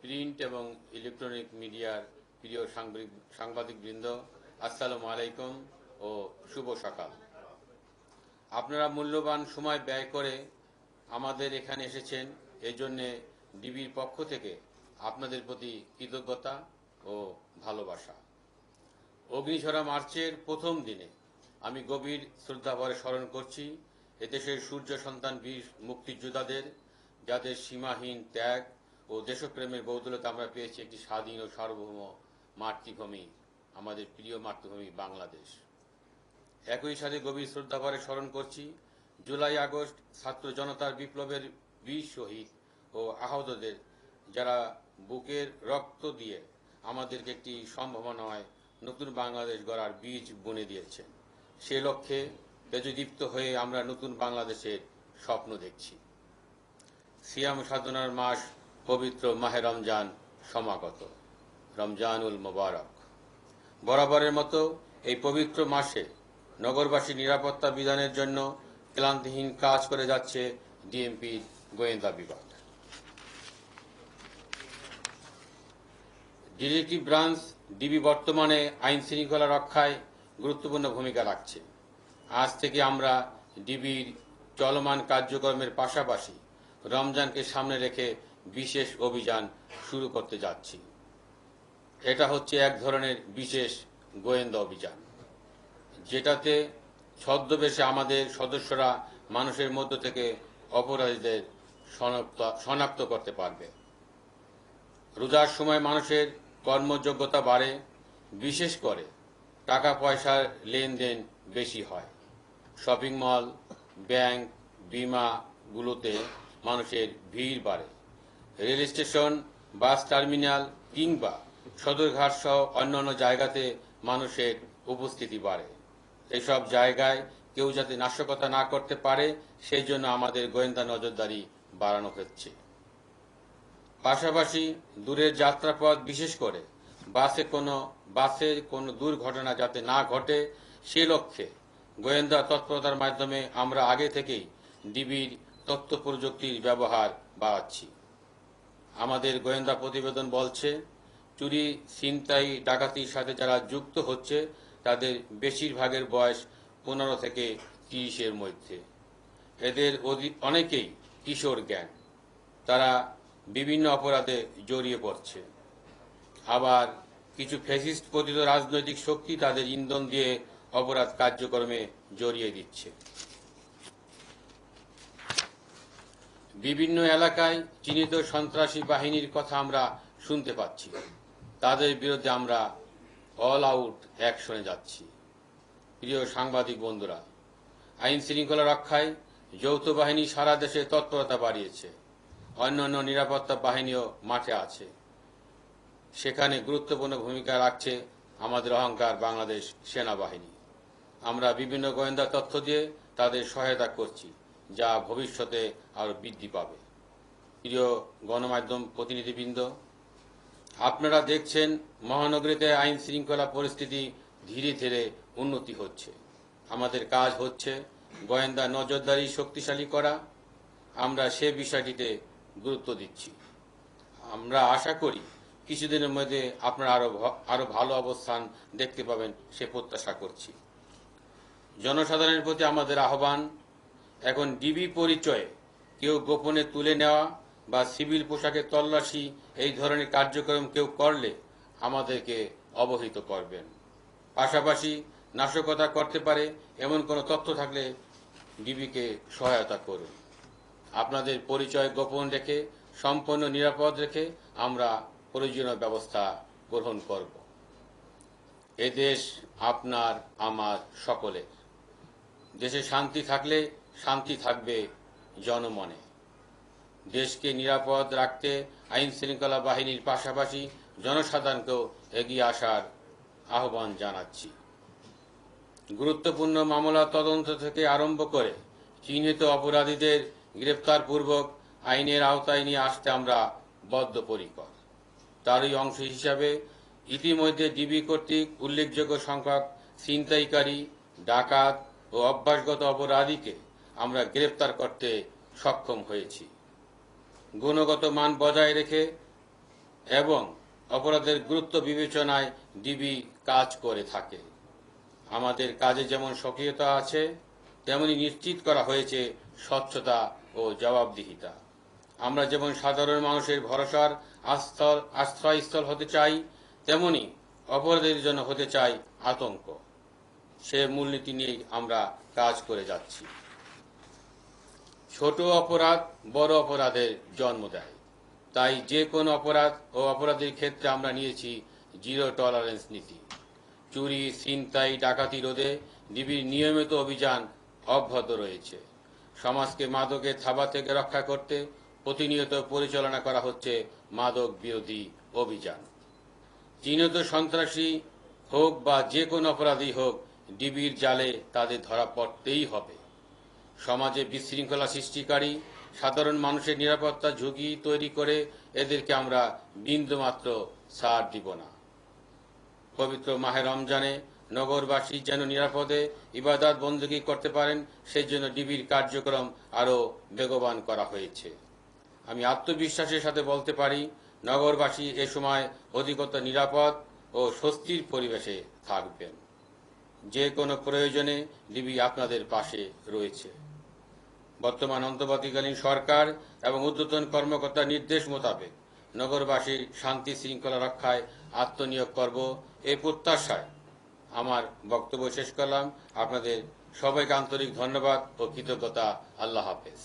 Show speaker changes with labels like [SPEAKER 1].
[SPEAKER 1] Print এবং electronic মিডিয়ার প্রিয় সাংবাদিকবৃন্দ, আসসালামু আলাইকুম ও শুভ সকাল। আপনারা মূল্যবান সময় ব্যয় করে আমাদের এখানে এসেছেন, এজন্য ডিবির পক্ষ থেকে আপনাদের প্রতি কৃতজ্ঞতা ও ভালোবাসা। অগ্নিঝরা মার্চের প্রথম দিনে আমি গভীর শ্রদ্ধাভরে স্মরণ করছি এদেশের সূর্য সন্তান বীর মুক্তিযোদ্ধাদের, যাদের সীমাহীন ত্যাগ ও দেশপ্রেমের বৌদলতে আমরা পেয়েছি একটি স্বাধীন ও সার্বভৌম মাতৃভূমি, আমাদের প্রিয় মাতৃভূমি বাংলাদেশ। একই সাথে গভীর শ্রদ্ধাভরে স্মরণ করছি জুলাই আগস্ট ছাত্র জনতার বিপ্লবের বীর শহীদ ও আহতদের, যারা বুকের রক্ত দিয়ে আমাদেরকে একটি সম্ভাবনাময় নতুন বাংলাদেশ গড়ার বীজ বুনে দিয়েছেন। সে লক্ষ্যে তেজদীপ্ত হয়ে আমরা নতুন বাংলাদেশের স্বপ্ন দেখছি। সিয়াম সাধনার মাস পবিত্র মাহে রমজান সমাগত। রমজানুল মোবারক। বরাবরের মতো এই পবিত্র মাসে নগরবাসীর নিরাপত্তা বিধানের জন্য ক্লান্তিহীন কাজ করে যাচ্ছে ডিএমপির গোয়েন্দা বিভাগ। ডিটেকটিভ ব্রাঞ্চ ডিবি বর্তমানে আইন শৃঙ্খলা রক্ষায় গুরুত্বপূর্ণ ভূমিকা রাখছে। আজ থেকে আমরা ডিবির চলমান কার্যক্রমের পাশাপাশি রমজানকে সামনে রেখে বিশেষ অভিযান শুরু করতে যাচ্ছি। এটা হচ্ছে এক ধরনের বিশেষ গোয়েন্দা অভিযান, যেটাতে ছদ্মবেশে আমাদের সদস্যরা মানুষের মধ্য থেকে অপরাধীদের শনাক্ত করতে পারবে। রোজার সময় মানুষের কর্মযোগ্যতা বাড়ে, বিশেষ করে টাকা পয়সার লেনদেন বেশি হয়। শপিং মল, ব্যাংক, বিমাগুলোতে মানুষের ভিড় বাড়ে। রেল স্টেশন, বাস টার্মিনাল কিংবা সদরঘাট সহ অন্যান্য জায়গাতে মানুষের উপস্থিতি বাড়ে। এসব জায়গায় কেউ যাতে নাশকতা না করতে পারে, সেই জন্য আমাদের গোয়েন্দা নজরদারি বাড়ানো হচ্ছে। পাশাপাশি দূরের যাত্রাপথ, বিশেষ করে বাসের কোনো দুর্ঘটনা যাতে না ঘটে, সে লক্ষ্যে গোয়েন্দা তৎপরতার মাধ্যমে আমরা আগে থেকেই ডিবির তথ্য প্রযুক্তির ব্যবহার বাড়াচ্ছি। আমাদের গোয়েন্দা প্রতিবেদন বলছে, চুরি, ছিনতাই, ডাকাতির সাথে যারা যুক্ত হচ্ছে তাদের বেশিরভাগের বয়স 15 থেকে 30-এর মধ্যে। এদের অনেকেই কিশোর গ্যাং, তারা বিভিন্ন অপরাধে জড়িয়ে পড়ছে। আবার কিছু ফ্যাসিস্ট পতিত রাজনৈতিক শক্তি তাদের ইন্ধন দিয়ে অপরাধ কার্যক্রমে জড়িয়ে দিচ্ছে। বিভিন্ন এলাকায় চিহ্নিত সন্ত্রাসী বাহিনীর কথা আমরা শুনতে পাচ্ছি। তাদের বিরুদ্ধে আমরা অল আউট অ্যাকশনে যাচ্ছি। প্রিয় সাংবাদিক বন্ধুরা, আইন শৃঙ্খলা রক্ষায় যৌথ বাহিনী সারা দেশে তৎপরতা বাড়িয়েছে। অন্যান্য নিরাপত্তা বাহিনীও মাঠে আছে। সেখানে গুরুত্বপূর্ণ ভূমিকা রাখছে আমাদের অহংকার বাংলাদেশ সেনাবাহিনী। আমরা বিভিন্ন গোয়েন্দা তথ্য দিয়ে তাদের সহায়তা করছি, যা ভবিষ্যতে আরও বৃদ্ধি পাবে। প্রিয় গণমাধ্যম প্রতিনিধিবৃন্দ, আপনারা দেখছেন মহানগরীতে আইন শৃঙ্খলা পরিস্থিতি ধীরে ধীরে উন্নতি হচ্ছে। আমাদের কাজ হচ্ছে গোয়েন্দা নজরদারি শক্তিশালী করা। আমরা সে বিষয়টিতে গুরুত্ব দিচ্ছি। আমরা আশা করি কিছুদিনের মধ্যে আপনারা আরো ভালো অবস্থান দেখতে পাবেন, সে প্রত্যাশা করছি। জনসাধারণের প্রতি আমাদের আহ্বান, এখন ডিবি পরিচয়ে কেউ গোপনে তুলে নেওয়া বা সিভিল পোশাকে তল্লাশি এই ধরনের কার্যক্রম কেউ করলে আমাদেরকে অবহিত করবেন। পাশাপাশি নাশকতা করতে পারে এমন কোনো তথ্য থাকলে ডিবিকে সহায়তা করুন। আপনাদের পরিচয় গোপন রেখে, সম্পূর্ণ নিরাপদ রেখে আমরা প্রয়োজনীয় ব্যবস্থা গ্রহণ করব। এ দেশ আপনার, আমার, সকলের। দেশে শান্তি থাকলে শান্তি থাকবে জনমনে। দেশকে নিরাপদ রাখতে আইন শৃঙ্খলা বাহিনীর পাশাপাশি জনসাধারণকেও এগিয়ে আসার আহ্বান জানাচ্ছি। গুরুত্বপূর্ণ মামলা তদন্ত থেকে আরম্ভ করে চিহ্নিত অপরাধীদের গ্রেপ্তারপূর্বক আইনের আওতায় নিয়ে আসতে আমরা বদ্ধপরিকর। তারই অংশ হিসাবে ইতিমধ্যে ডিবি কর্তৃক উল্লেখযোগ্য সংখ্যক ছিনতাইকারী, ডাকাত ও অভ্যাসগত অপরাধীকে আমরা গ্রেপ্তার করতে সক্ষম হয়েছি। গুণগত মান বজায় রেখে এবং অপরাধের গুরুত্ব বিবেচনায় ডিবি কাজ করে থাকে। আমাদের কাজে যেমন সক্রিয়তা আছে, তেমনি নিশ্চিত করা হয়েছে স্বচ্ছতা ও জবাবদিহিতা। আমরা যেমন সাধারণ মানুষের ভরসার আশ্রয়স্থল হতে চাই, তেমনি অপরাধীদের জন্য হতে চাই আতঙ্ক। সে মূলনীতি নিয়েই আমরা কাজ করে যাচ্ছি। ছোট অপরাধ বড় অপরাধের জন্ম দেয়, তাই যে কোনো অপরাধ ও অপরাধের ক্ষেত্রে আমরা নিয়েছি জিরো টলারেন্স নীতি। চুরি, ছিনতাই, ডাকাতি রোধে ডিবির নিয়মিত অভিযান অব্যাহত রয়েছে। সমাজকে মাদকের থাবা থেকে রক্ষা করতে প্রতিনিয়ত পরিচালনা করা হচ্ছে মাদক বিরোধী অভিযান। চিহ্নিত সন্ত্রাসী হোক বা যে কোনো অপরাধী হোক, ডিবির জালে তাদের ধরা পড়তেই হবে। সমাজে বিশৃঙ্খলা সৃষ্টিকারী সাধারণ মানুষের নিরাপত্তা ঝুঁকি তৈরি করে এদেরকে আমরা বিন্দুমাত্র ছাড় দিব না। পবিত্র মাহে রমজানে নগরবাসী যেন নিরাপদে ইবাদত বন্দী করতে পারেন, সেই জন্য ডিবির কার্যক্রম আরও বেগবান করা হয়েছে। আমি আত্মবিশ্বাসের সাথে বলতে পারি, নগরবাসী এ সময় অধিকতর নিরাপদ ও স্বস্তির পরিবেশে থাকবেন। যে কোনো প্রয়োজনে ডিবি আপনাদের পাশে রয়েছে। বর্তমান অন্তর্বর্তীকালীন সরকার এবং ঊর্ধ্বতন কর্মকর্তার নির্দেশ মোতাবেক নগরবাসীর শান্তি শৃঙ্খলা রক্ষায় আত্মনিয়োগ করব, এই প্রত্যাশায় আমার বক্তব্য শেষ করলাম। আপনাদের সবাইকে আন্তরিক ধন্যবাদ ও কৃতজ্ঞতা। আল্লাহ হাফেজ।